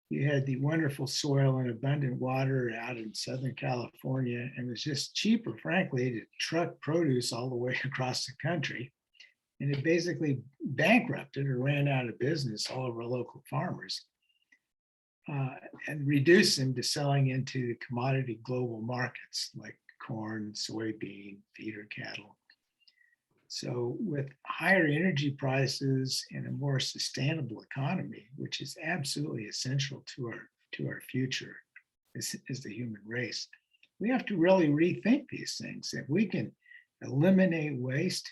you had the wonderful soil and abundant water out in Southern California, and it was just cheaper, frankly, to truck produce all the way across the country. And it basically bankrupted or ran out of business all of our local farmers and reduced them to selling into commodity global markets like corn, soybean, feeder cattle. So with higher energy prices and a more sustainable economy, which is absolutely essential to our future as the human race, we have to really rethink these things. If we can eliminate waste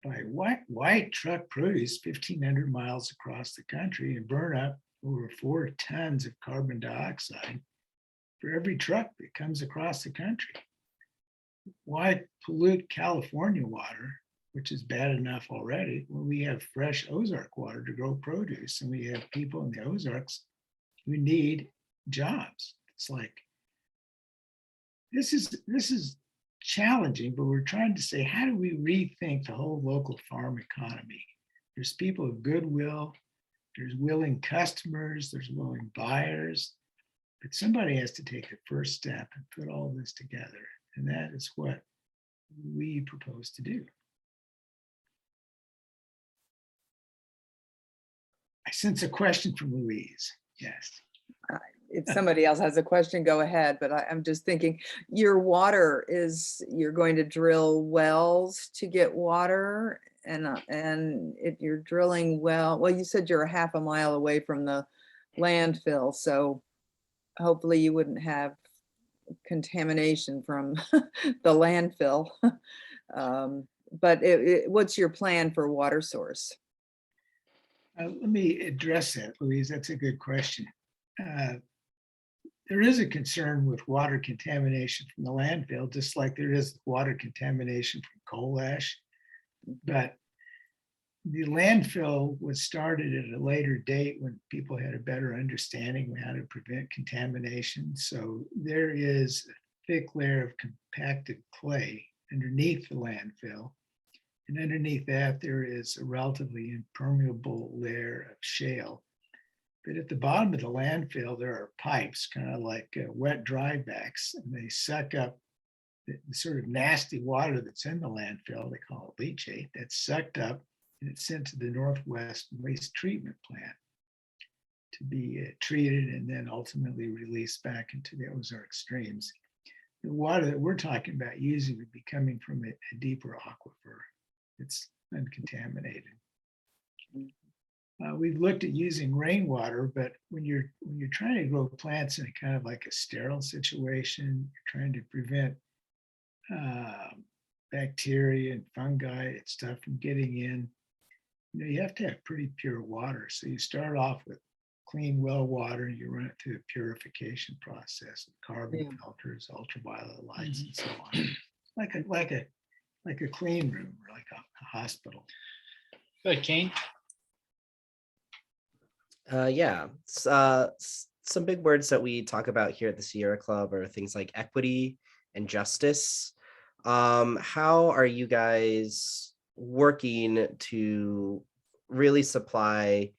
by why truck produce 1,500 miles across the country and burn up over 4 tons of carbon dioxide for every truck that comes across the country? Why pollute California water, which is bad enough already, when we have fresh Ozark water to grow produce and we have people in the Ozarks who need jobs? It's like, this is challenging, but we're trying to say, how do we rethink the whole local farm economy? There's people of goodwill, there's willing customers, there's willing buyers, but somebody has to take the first step and put all this together. And that is what we propose to do. I sense a question from Louise. Yes. If somebody else has a question, go ahead. But I'm just thinking, your water you're going to drill wells to get water, and you're drilling well, you said you're a half a mile away from the landfill, so hopefully you wouldn't have contamination from the landfill. But what's your plan for water source? Let me address that, Louise. That's a good question. There is a concern with water contamination from the landfill, just like there is water contamination from coal ash. But the landfill was started at a later date when people had a better understanding of how to prevent contamination. So there is a thick layer of compacted clay underneath the landfill. And underneath that, there is a relatively impermeable layer of shale. But at the bottom of the landfill, there are pipes, kind of like wet dry backs, and they suck up the sort of nasty water that's in the landfill. They call it leachate. That's sucked up and it's sent to the Northwest Waste Treatment Plant to be treated and then ultimately released back into the Ozark streams. The water that we're talking about using would be coming from a deeper aquifer. It's uncontaminated. We've looked at using rainwater, but when you're trying to grow plants in a kind of like a sterile situation, you're trying to prevent bacteria and fungi and stuff from getting in. You have to have pretty pure water. So you start off with clean well water and you run it through a purification process with carbon filters, ultraviolet lights, and so on. Like a clean room or like a hospital. Good, Kane. Yeah, some big words that we talk about here at the Sierra Club are things like equity, and justice. How are you guys working to really supply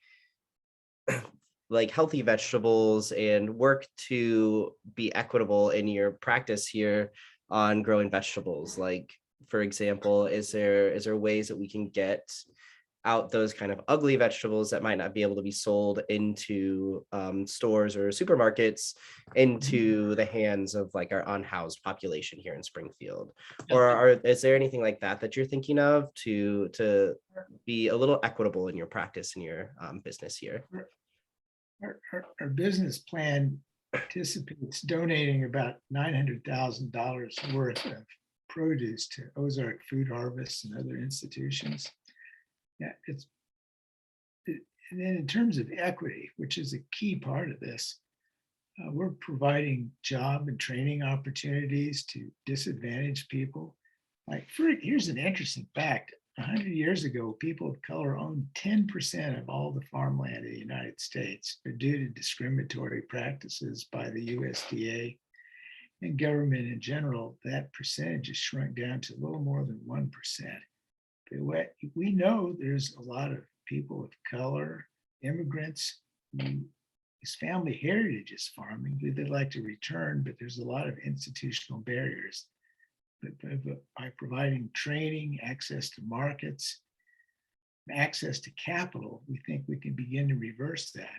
like healthy vegetables and work to be equitable in your practice here on growing vegetables? Like, for example, is there ways that we can get out those kind of ugly vegetables that might not be able to be sold into stores or supermarkets into the hands of like our unhoused population here in Springfield? Or is there anything like that that you're thinking of to be a little equitable in your practice and your business here? Our business plan anticipates donating about $900,000 worth of produce to Ozark Food Harvest and other institutions. Yeah, and then in terms of equity, which is a key part of this, we're providing job and training opportunities to disadvantaged people. Like, here's an interesting fact. 100 years ago, people of color owned 10% of all the farmland in the United States, but due to discriminatory practices by the USDA and government in general, that percentage has shrunk down to a little more than 1%. We know there's a lot of people of color, immigrants, whose family heritage is farming, who they'd like to return, but there's a lot of institutional barriers. But by providing training, access to markets, access to capital, we think we can begin to reverse that.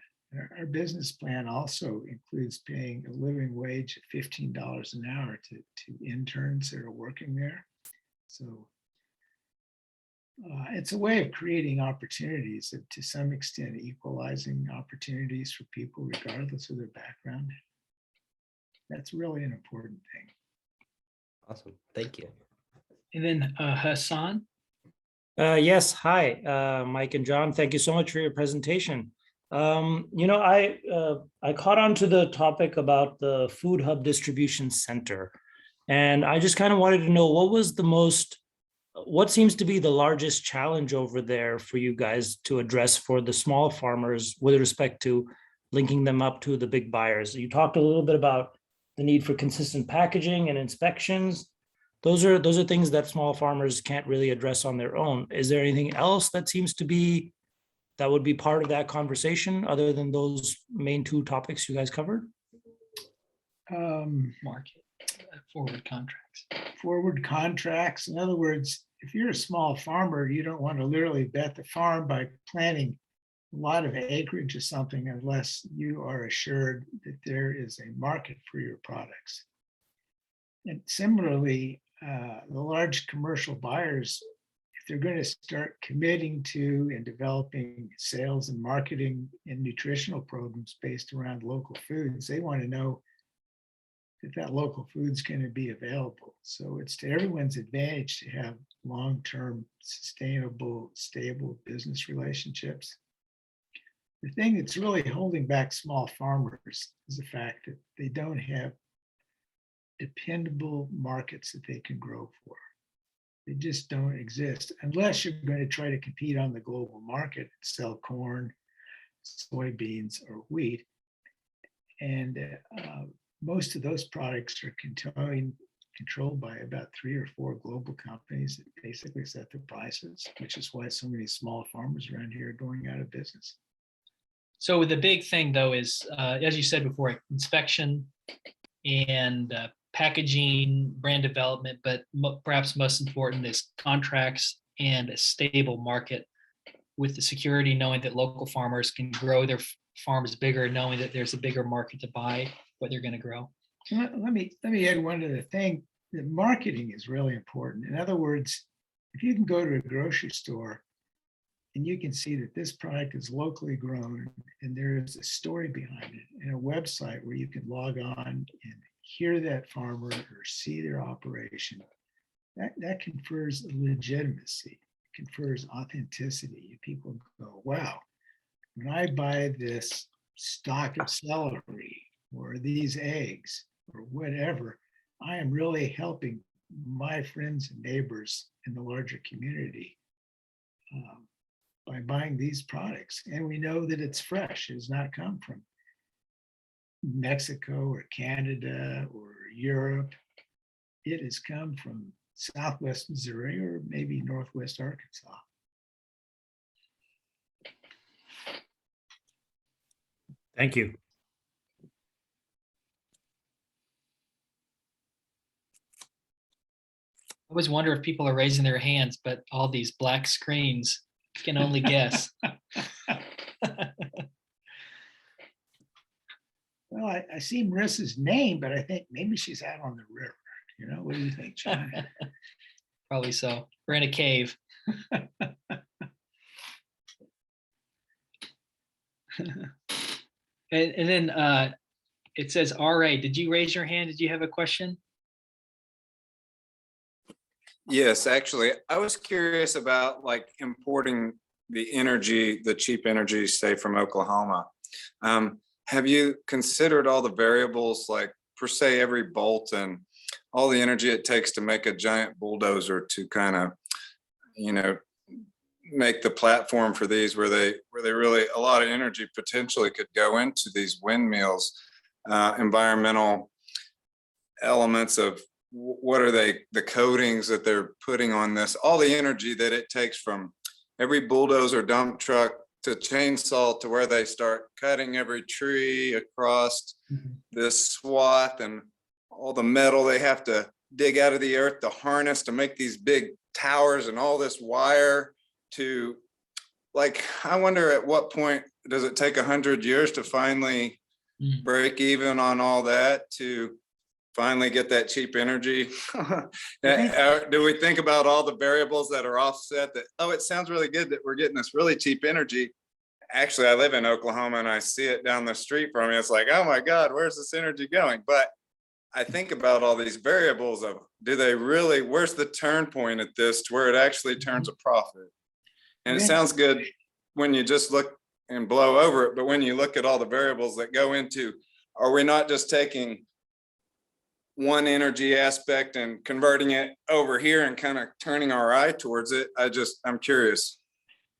Our business plan also includes paying a living wage of $15 an hour to interns that are working there. So it's a way of creating opportunities, to some extent equalizing opportunities for people regardless of their background. That's really an important thing. Awesome, thank you. And then Hassan. Yes, hi, Mike and John. Thank you so much for your presentation. I caught on to the topic about the Food Hub Distribution Center, and I just kind of wanted to know what seems to be the largest challenge over there for you guys to address for the small farmers with respect to linking them up to the big buyers. You talked a little bit about the need for consistent packaging and inspections. Those are things that small farmers can't really address on their own. Is there anything else that would be part of that conversation other than those main two topics you guys covered? Market, forward contracts. Forward contracts. In other words, if you're a small farmer, you don't want to literally bet the farm by planting a lot of acreage or something unless you are assured that there is a market for your products. And similarly, the large commercial buyers, if they're going to start committing to and developing sales and marketing and nutritional programs based around local foods, they want to know that local food's going to be available. So it's to everyone's advantage to have long-term, sustainable, stable business relationships. The thing that's really holding back small farmers is the fact that they don't have dependable markets that they can grow for. They just don't exist unless you're going to try to compete on the global market, sell corn, soybeans, or wheat. And most of those products are controlled by about 3 or 4 global companies that basically set the prices, which is why so many small farmers around here are going out of business. So the big thing though is, as you said before, inspection and packaging, brand development, but perhaps most important is contracts and a stable market with the security, knowing that local farmers can grow their farms bigger, knowing that there's a bigger market to buy what they're going to grow. Let me add one other thing. The marketing is really important. In other words, if you can go to a grocery store and you can see that this product is locally grown and there's a story behind it and a website where you can log on and hear that farmer or see their operation, that confers legitimacy, confers authenticity. People go, wow, when I buy this stock of celery or these eggs or whatever, I am really helping my friends and neighbors in the larger community by buying these products. And we know that it's fresh. It does not come from Mexico or Canada or Europe. it has come from Southwest Missouri or maybe Northwest Arkansas. Thank you. I always wonder if people are raising their hands, but all these black screens can only guess. Well, I see Marissa's name, but I think maybe she's out on the river. You know, what do you think, John? Probably so. We're in a cave. And then it says, RA, did you raise your hand? Did you have a question? Yes, actually, I was curious about like importing the energy, the cheap energy, say from Oklahoma. Have you considered all the variables, like per se every bolt and all the energy it takes to make a giant bulldozer to kind of, you know, make the platform for these where they really, a lot of energy potentially could go into these windmills, environmental elements of what are they, the coatings that they're putting on this, all the energy that it takes from every bulldozer, dump truck to chainsaw to where they start cutting every tree across this swath, and all the metal they have to dig out of the earth, the harness to make these big towers, and all this wire to, like, I wonder at what point does it take 100 years to finally break even on all that to finally get that cheap energy? Do we think about all the variables that are offset that, oh, it sounds really good that we're getting this really cheap energy. Actually, I live in Oklahoma and I see it down the street from me. It's like, oh my God, where's this energy going? But I think about all these variables of, do they really, where's the turn point at this to where it actually turns a profit? And it sounds good when you just look and blow over it, but when you look at all the variables that go into, are we not just taking one energy aspect and converting it over here and kind of turning our eye towards it? I'm curious.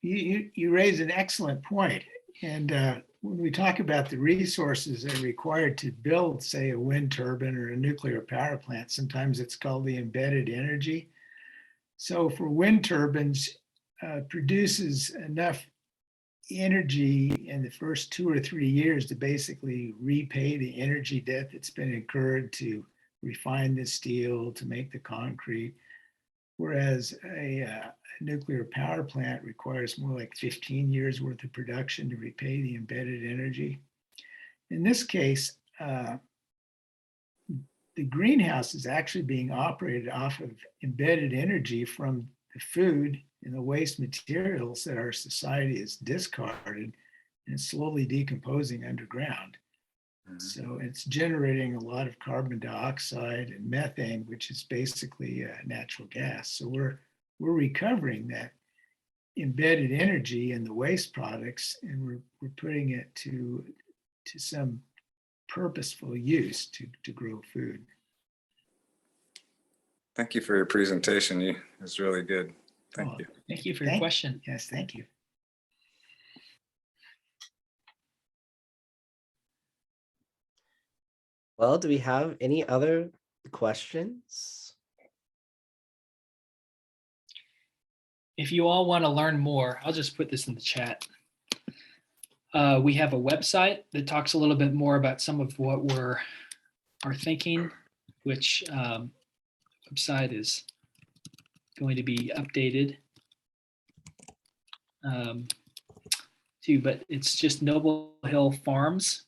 You raise an excellent point. And when we talk about the resources that are required to build, say, a wind turbine or a nuclear power plant, sometimes it's called the embedded energy. So for wind turbines, produces enough energy in the first 2 or 3 years to basically repay the energy debt that's been incurred to refine the steel, to make the concrete. Whereas a nuclear power plant requires more like 15 years worth of production to repay the embedded energy. In this case, the greenhouse is actually being operated off of embedded energy from the food and the waste materials that our society has discarded and slowly decomposing underground. So it's generating a lot of carbon dioxide and methane, which is basically natural gas. So we're recovering that embedded energy in the waste products, and we're putting it to some purposeful use to grow food. Thank you for your presentation. It was really good. Thank you. Thank you for your question. Yes, thank you. Well, do we have any other questions? If you all want to learn more, I'll just put this in the chat. We have a website that talks a little bit more about some of what we're thinking, which website is going to be updated too, but it's just Noble Hill Farms.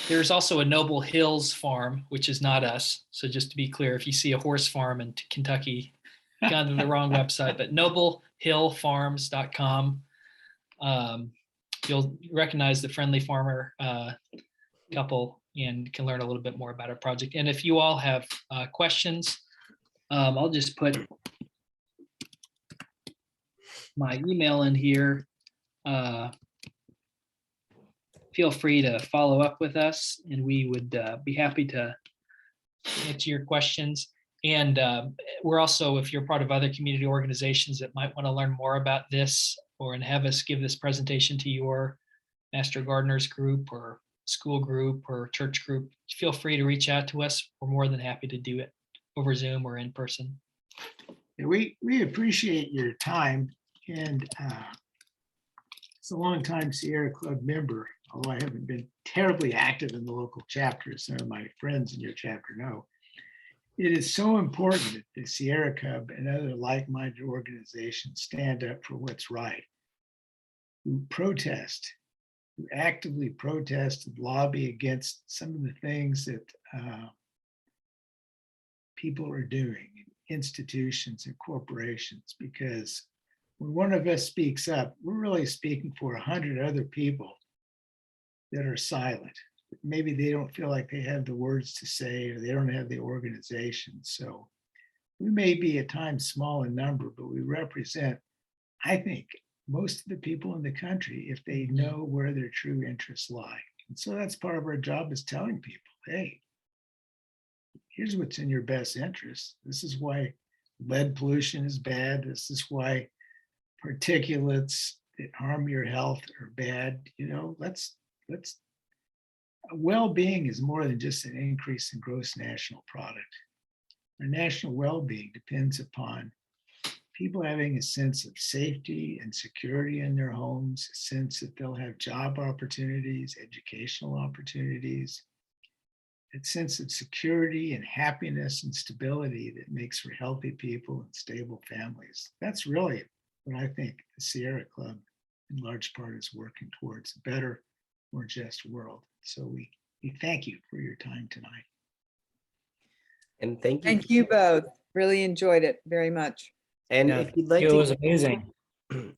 There's also a Noble Hills Farm, which is not us. So just to be clear, if you see a horse farm in Kentucky, you got to the wrong website, but noblehillfarms.com. You'll recognize the Friendly Farmer couple and can learn a little bit more about our project. And if you all have questions, I'll just put my email in here. Feel free to follow up with us, and we would be happy to answer your questions. And we're also, if you're part of other community organizations that might want to learn more about this, or and have us give this presentation to your Master Gardeners group or school group or church group, feel free to reach out to us. We're more than happy to do it over Zoom or in person. Yeah, we appreciate your time, and it's a long time Sierra Club member, although I haven't been terribly active in the local chapter, as some of my friends in your chapter know. It is so important that the Sierra Club and other like-minded organizations stand up for what's right, who protest, who actively protest and lobby against some of the things that people are doing, institutions and corporations, because when one of us speaks up, we're really speaking for 100 other people that are silent. Maybe they don't feel like they have the words to say, or they don't have the organization. So we may be at times small in number, but we represent, I think, most of the people in the country if they know where their true interests lie. And so that's part of our job, is telling people, hey, here's what's in your best interest. This is why lead pollution is bad. This is why particulates that harm your health are bad. You know, let's well-being is more than just an increase in gross national product. Our national well-being depends upon people having a sense of safety and security in their homes, a sense that they'll have job opportunities, educational opportunities, a sense of security and happiness and stability that makes for healthy people and stable families. That's really what I think the Sierra Club in large part is working towards, a better, more just world. So we thank you for your time tonight. And thank you. Thank you both. Really enjoyed it very much. And Yeah, if you'd like it to, was amazing.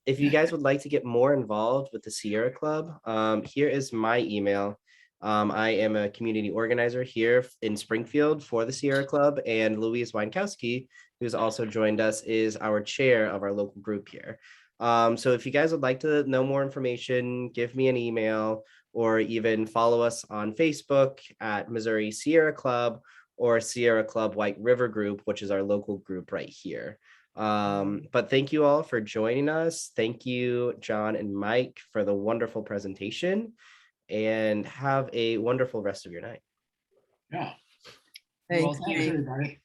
if you guys would like to get more involved with the Sierra Club, here is my email. I am a community organizer here in Springfield for the Sierra Club, and Louise Wienkowski, who's also joined us, is our chair of our local group here. So if you guys would like to know more information, give me an email, or even follow us on Facebook at Missouri Sierra Club or Sierra Club White River Group, which is our local group right here. But thank you all for joining us. Thank you, John and Mike, for the wonderful presentation, and have a wonderful rest of your night. Yeah. Thanks, Thanks, Nate. everybody.